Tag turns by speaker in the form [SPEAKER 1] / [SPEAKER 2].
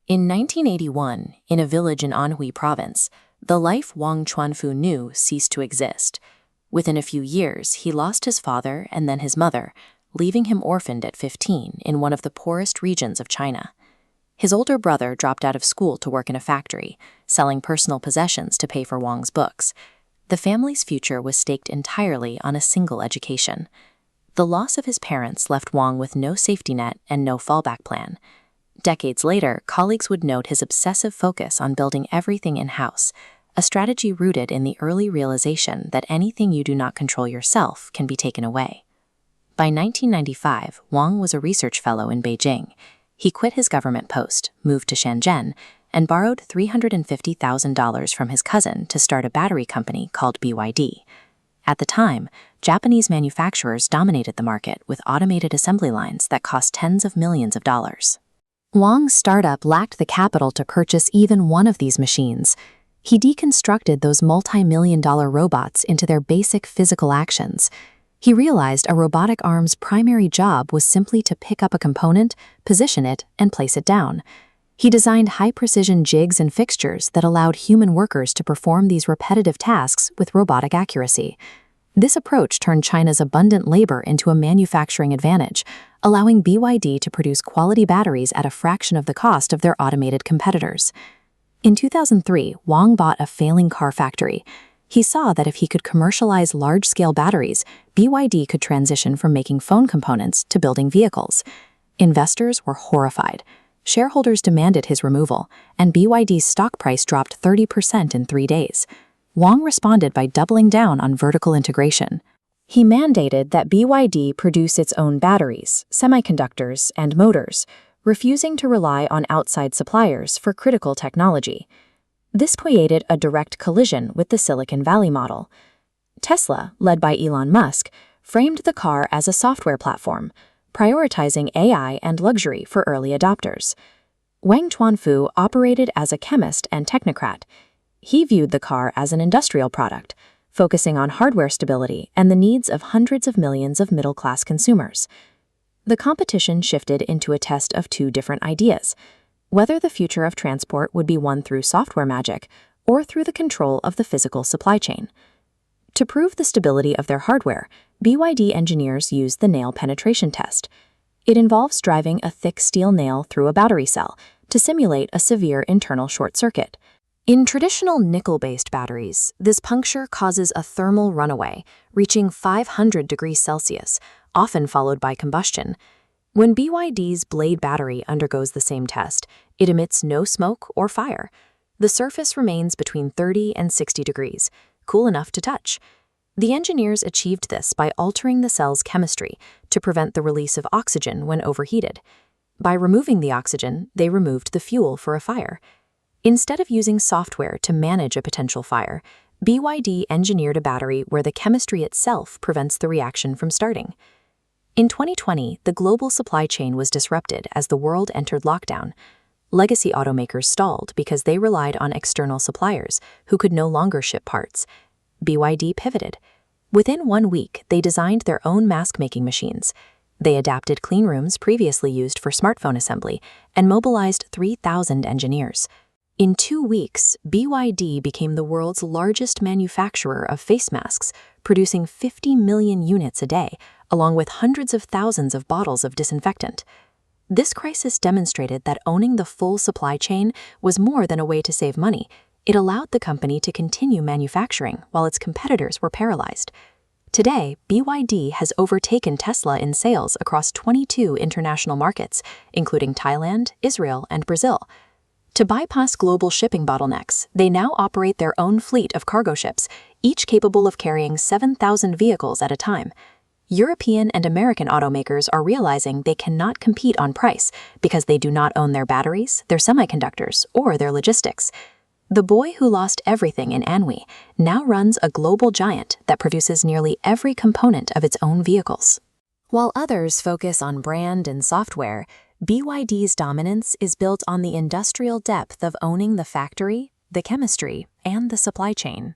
[SPEAKER 1] In 1981, in a village in Anhui province, the life Wang Chuanfu knew ceased to exist. Within a few years, he lost his father and then his mother, leaving him orphaned at 15 in one of the poorest regions of China. His older brother dropped out of school to work in a factory, selling personal possessions to pay for Wang's books. The family's future was staked entirely on a single education. The loss of his parents left Wang with no safety net and no fallback plan. Decades later, colleagues would note his obsessive focus on building everything in-house, a strategy rooted in the early realization that anything you do not control yourself can be taken away. By 1995, Wang was a research fellow in Beijing. He quit his government post, moved to Shenzhen, and borrowed $350,000 from his cousin to start a battery company called BYD. At the time, Japanese manufacturers dominated the market with automated assembly lines that cost tens of millions of dollars. Wang's startup lacked the capital to purchase even one of these machines. He deconstructed those multi-million-dollar robots into their basic physical actions. He realized a robotic arm's primary job was simply to pick up a component, position it, and place it down. He designed high-precision jigs and fixtures that allowed human workers to perform these repetitive tasks with robotic accuracy. This approach turned China's abundant labor into a manufacturing advantage, allowing BYD to produce quality batteries at a fraction of the cost of their automated competitors. In 2003, Wang bought a failing car factory. He saw that if he could commercialize large-scale batteries, BYD could transition from making phone components to building vehicles. Investors were horrified. Shareholders demanded his removal, and BYD's stock price dropped 30% in 3 days. Wang responded by doubling down on vertical integration. He mandated that BYD produce its own batteries, semiconductors, and motors, refusing to rely on outside suppliers for critical technology. This created a direct collision with the Silicon Valley model. Tesla, led by Elon Musk, framed the car as a software platform, prioritizing AI and luxury for early adopters. Wang Chuanfu operated as a chemist and technocrat. He viewed the car as an industrial product, focusing on hardware stability and the needs of hundreds of millions of middle-class consumers. The competition shifted into a test of two different ideas: whether the future of transport would be won through software magic or through the control of the physical supply chain. To prove the stability of their hardware, BYD engineers used the nail penetration test. It involves driving a thick steel nail through a battery cell to simulate a severe internal short circuit. In traditional nickel-based batteries, this puncture causes a thermal runaway, reaching 500 degrees Celsius, often followed by combustion. When BYD's Blade battery undergoes the same test, it emits no smoke or fire. The surface remains between 30 and 60 degrees, cool enough to touch. The engineers achieved this by altering the cell's chemistry to prevent the release of oxygen when overheated. By removing the oxygen, they removed the fuel for a fire. Instead of using software to manage a potential fire, BYD engineered a battery where the chemistry itself prevents the reaction from starting. In 2020, the global supply chain was disrupted as the world entered lockdown. Legacy automakers stalled because they relied on external suppliers who could no longer ship parts. BYD pivoted. Within 1 week, they designed their own mask-making machines. They adapted cleanrooms previously used for smartphone assembly and mobilized 3,000 engineers. In 2 weeks, BYD became the world's largest manufacturer of face masks, producing 50 million units a day, along with hundreds of thousands of bottles of disinfectant. This crisis demonstrated that owning the full supply chain was more than a way to save money. It allowed the company to continue manufacturing while its competitors were paralyzed. Today, BYD has overtaken Tesla in sales across 22 international markets, including Thailand, Israel, and Brazil. To bypass global shipping bottlenecks, they now operate their own fleet of cargo ships, each capable of carrying 7,000 vehicles at a time. European and American automakers are realizing they cannot compete on price because they do not own their batteries, their semiconductors, or their logistics. The boy who lost everything in Anhui now runs a global giant that produces nearly every component of its own vehicles. While others focus on brand and software, BYD's dominance is built on the industrial depth of owning the factory, the chemistry, and the supply chain.